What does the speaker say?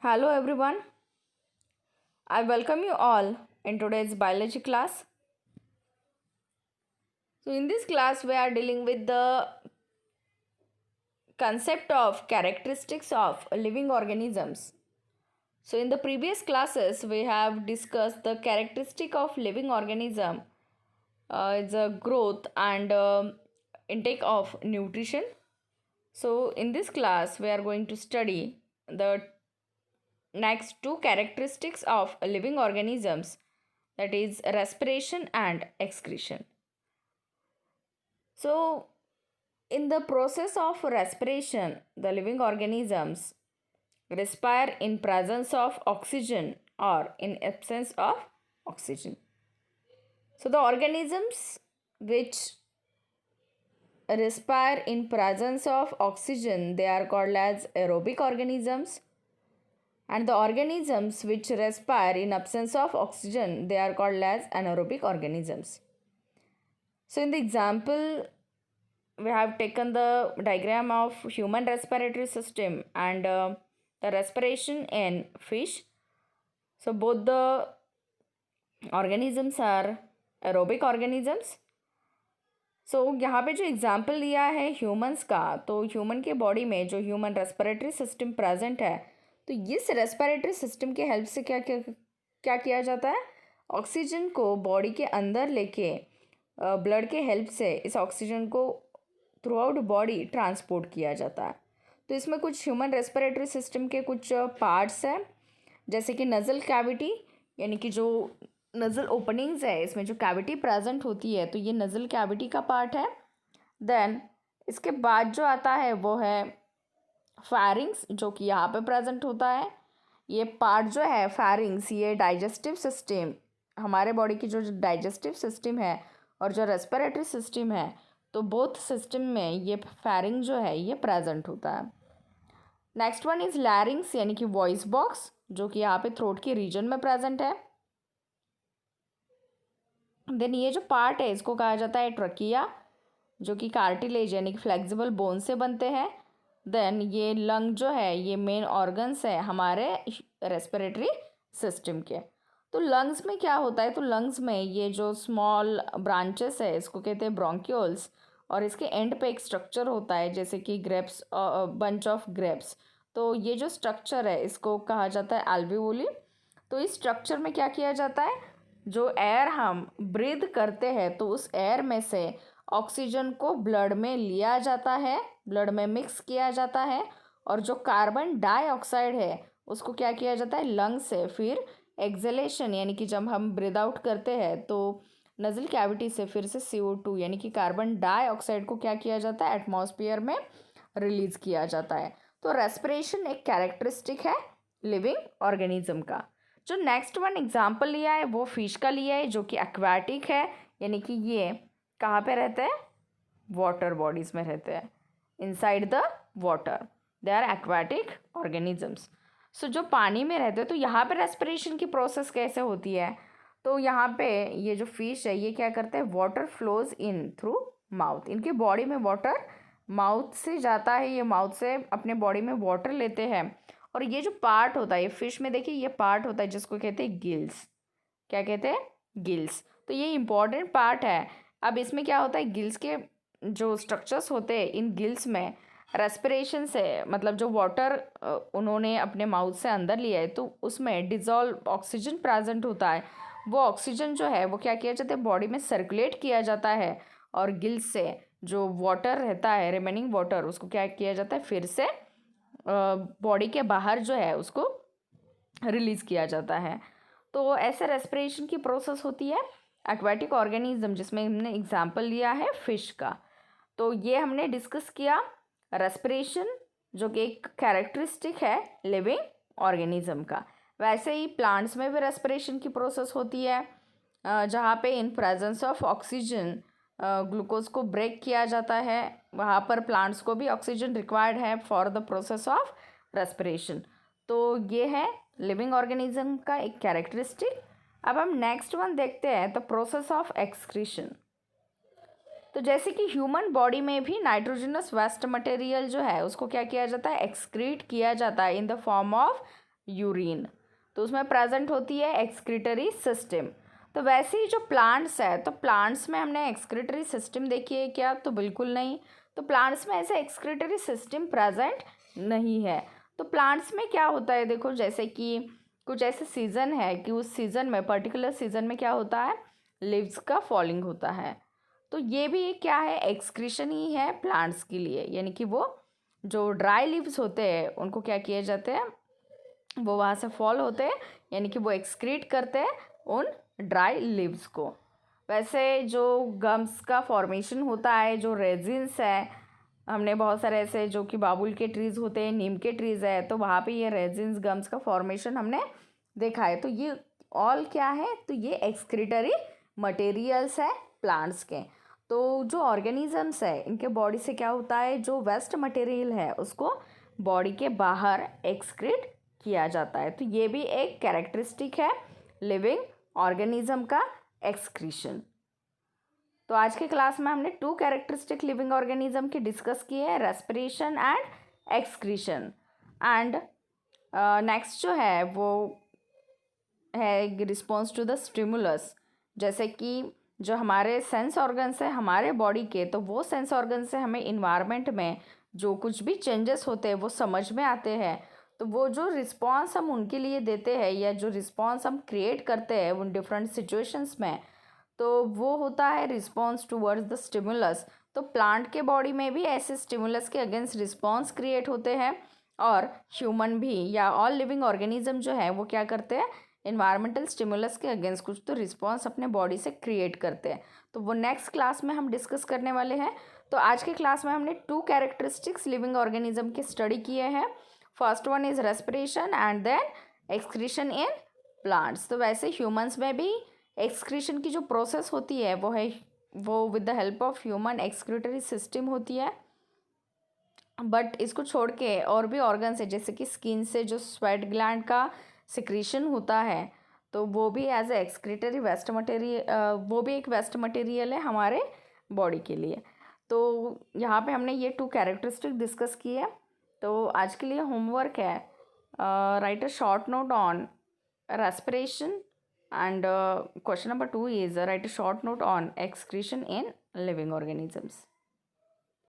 Hello everyone, I welcome you all in today's biology class. So, in this class, we are dealing with the concept of characteristics of living organisms. So, in the previous classes, we have discussed the characteristic of living organism, its growth and intake of nutrition. So, in this class, we are going to study the next two characteristics of living organisms, that is respiration and excretion. So, in the process of respiration, the living organisms respire in presence of oxygen or in absence of oxygen. So, the organisms which respire in presence of oxygen, they are called as aerobic organisms, and the organisms which respire in absence of oxygen, they are called as anaerobic organisms. So, in the example, we have taken the diagram of human respiratory system and the respiration in fish. So, both the organisms are aerobic organisms. सो यहाँ पे जो example लिया है humans का, तो human के body में जो ह्यूमन रेस्पिरेटरी सिस्टम प्रेजेंट है, तो इस रेस्पिरेटरी सिस्टम के हेल्प से क्या क्या क्या किया जाता है, ऑक्सीजन को बॉडी के अंदर लेके ब्लड के हेल्प से इस ऑक्सीजन को थ्रू आउट बॉडी ट्रांसपोर्ट किया जाता है. तो इसमें कुछ ह्यूमन रेस्पिरेटरी सिस्टम के कुछ पार्ट्स हैं, जैसे कि नज़ल कैविटी, यानी कि जो नज़ल ओपनिंग्स है, इसमें जो कैविटी प्रेजेंट होती है, तो ये नज़ल कैविटी का पार्ट है. देन इसके बाद जो आता है वो है फैरिंग्स, जो कि यहाँ पे प्रेजेंट होता है. ये पार्ट जो है फैरिंग्स, ये डाइजेस्टिव सिस्टम, हमारे बॉडी की जो डाइजेस्टिव सिस्टम है और जो रेस्पिरेटरी सिस्टम है, तो बोथ सिस्टम में ये फैरिंग जो है ये प्रेजेंट होता है. नेक्स्ट वन इज़ लैरिंग्स, यानी कि वॉइस बॉक्स, जो कि यहाँ पे थ्रोट के रीजन में प्रेजेंट है. देन ये जो पार्ट है इसको कहा जाता है ट्रकिया, जो कि कार्टिलेज यानी कि फ्लेक्सिबल बोन से बनते हैं. देन ये लंग जो है ये मेन ऑर्गन्स है हमारे रेस्पिरेटरी सिस्टम के. तो लंग्स में क्या होता है, तो लंग्स में ये जो स्मॉल ब्रांचेस है इसको कहते हैं ब्रोंक्यूल्स, और इसके एंड पे एक स्ट्रक्चर होता है जैसे कि ग्रेप्स, बंच ऑफ ग्रेप्स. तो ये जो स्ट्रक्चर है इसको कहा जाता है एल्वियोली. तो इस स्ट्रक्चर में क्या किया जाता है, जो एयर हम ब्रीथ करते हैं तो उस एयर में से ऑक्सीजन को ब्लड में लिया जाता है, ब्लड में मिक्स किया जाता है, और जो कार्बन डाइऑक्साइड है उसको क्या किया जाता है लंग से फिर एक्सलेशन, यानी कि जब हम ब्रीथ आउट करते हैं तो नज़ल कैविटी से फिर से CO2 यानी कि कार्बन डाइऑक्साइड को क्या किया जाता है एटमॉस्फेयर में रिलीज किया जाता है. तो रेस्पिरेशन एक कैरेक्टरिस्टिक है लिविंग ऑर्गेनिज्म का. जो नेक्स्ट वन एग्जाम्पल लिया है वो फिश का लिया है, जो कि एक्वाटिक है, यानी कि ये कहाँ पे रहते हैं, वाटर बॉडीज़ में रहते हैं, inside the water, they are aquatic organisms. So जो पानी में रहते हैं, तो यहाँ पे रेस्पिरेशन की प्रोसेस कैसे होती है, तो यहाँ पे ये जो फिश है ये क्या करते हैं, water flows in through mouth, इनकी बॉडी में वाटर माउथ से जाता है, ये माउथ से अपने बॉडी में वाटर लेते हैं. और ये जो पार्ट होता है ये फिश में, देखिए ये पार्ट होता है जिसको कहते हैं गिल्स. क्या कहते हैं, गिल्स. तो ये इंपॉर्टेंट पार्ट है. अब इसमें क्या होता है, गिल्स के जो स्ट्रक्चर्स होते हैं, इन गिल्स में रेस्पिरेशन से मतलब जो वाटर उन्होंने अपने माउथ से अंदर लिया है, तो उसमें डिजॉल्व ऑक्सीजन प्रेजेंट होता है. वो ऑक्सीजन जो है वो क्या किया जाता है, बॉडी में सर्कुलेट किया जाता है, और गिल्स से जो वाटर रहता है रिमेनिंग वाटर उसको क्या किया जाता है फिर से बॉडी के बाहर जो है उसको रिलीज़ किया जाता है. तो ऐसे रेस्पिरेशन की प्रोसेस होती है एक्वाटिक ऑर्गेनिज्म, जिसमें हमने एग्जांपल लिया है फिश का. तो ये हमने डिस्कस किया रेस्पिरेशन, जो कि एक कैरेक्टरिस्टिक है लिविंग ऑर्गेनिज्म का. वैसे ही प्लांट्स में भी रेस्पिरेशन की प्रोसेस होती है, जहाँ पे in presence of oxygen glucose को ब्रेक किया जाता है, वहाँ पर प्लांट्स को भी ऑक्सीजन रिक्वायर्ड है for the process of respiration. तो ये है लिविंग ऑर्गेनिज्म का एक कैरेक्टरिस्टिक. अब हम नेक्स्ट वन देखते हैं, द प्रोसेस ऑफ एक्सक्रीशन. तो जैसे कि ह्यूमन बॉडी में भी नाइट्रोजनस वेस्ट मटेरियल जो है उसको क्या किया जाता है, एक्सक्रीट किया जाता है in the form of urine, तो उसमें प्रेजेंट होती है एक्सक्रीटरी सिस्टम। तो वैसे ही जो प्लांट्स है, तो प्लांट्स में हमने एक्सक्रीटरी सिस्टम देखी है क्या? तो बिल्कुल नहीं। तो प्लांट्स में ऐसे एक्सक्रीटरी सिस्टम प्रेजेंट नहीं है। तो प्लांट्स में क्या होता है, देखो जैसे कि कुछ ऐसे सीज़न है कि उस सीज़न में, पर्टिकुलर सीज़न में क्या होता है, लीव्स का फॉलिंग होता है। तो ये भी क्या है, एक्सक्रीशन ही है प्लांट्स के लिए, यानी कि वो जो ड्राई लीव्स होते हैं उनको क्या किए जाते हैं, वो वहाँ से फॉल होते हैं, यानी कि वो एक्सक्रीट करते हैं उन ड्राई लीव्स को। वैसे जो गम्स का फॉर्मेशन होता है, जो रेजिन्स है, हमने बहुत सारे ऐसे जो कि बाबुल के ट्रीज़ होते हैं, नीम के ट्रीज़ है, तो वहाँ पे ये रेजिन्स गम्स का फॉर्मेशन हमने देखा है। तो ये ऑल क्या है, तो ये एक्सक्रीटरी मटेरियल्स है प्लांट्स के। तो जो ऑर्गेनिजम्स है इनके बॉडी से क्या होता है, जो वेस्ट मटेरियल है उसको बॉडी के बाहर एक्सक्रीट किया जाता है। तो ये भी एक कैरेक्टरिस्टिक है लिविंग ऑर्गेनिज्म का, एक्सक्रीशन। तो आज के क्लास में हमने 2 कैरेक्टरिस्टिक लिविंग ऑर्गेनिज्म की डिस्कस की है, respiration and excretion. And next जो है वो है रिस्पॉन्स टू द स्टिमुलस। जैसे कि जो हमारे सेंस ऑर्गन्स है हमारे बॉडी के, तो वो सेंस ऑर्गन से हमें इन्वायरमेंट में जो कुछ भी चेंजेस होते हैं वो समझ में आते हैं। तो वो जो रिस्पॉन्स हम उनके लिए देते हैं या जो रिस्पॉन्स हम क्रिएट करते हैं उन डिफरेंट सिचुएशंस में, तो वो होता है रिस्पॉन्स टूवर्ड्स द स्टिमुलस। तो प्लांट के बॉडी में भी ऐसे स्टिमुलस के अगेंस्ट रिस्पॉन्स क्रिएट होते हैं, और ह्यूमन भी या ऑल लिविंग ऑर्गेनिज्म जो है वो क्या करते हैं, इन्वायरमेंटल स्टिमुलस के अगेंस्ट कुछ तो रिस्पॉन्स अपने बॉडी से क्रिएट करते हैं। तो वो नेक्स्ट क्लास में हम डिस्कस करने वाले हैं। तो आज के क्लास में हमने 2 कैरेक्टरिस्टिक्स लिविंग ऑर्गेनिज्म के स्टडी किए हैं। First one is respiration and then excretion in plants. तो वैसे ह्यूमंस में भी एक्सक्रीशन की जो प्रोसेस होती है वो with the help of human excretory system होती है। बट इसको छोड़ के और भी ऑर्गन्स है, जैसे कि स्किन से जो स्वेट ग्लैंड का सिक्रीशन होता है, तो वो भी as a excretory waste material, वो भी एक वेस्ट मटेरियल है हमारे बॉडी के लिए। तो यहाँ पे हमने ये 2 कैरेक्टरिस्टिक डिस्कस की है। तो आज के लिए होमवर्क है, right a short note on respiration, and question number 2 is write a short note on excretion in living organisms.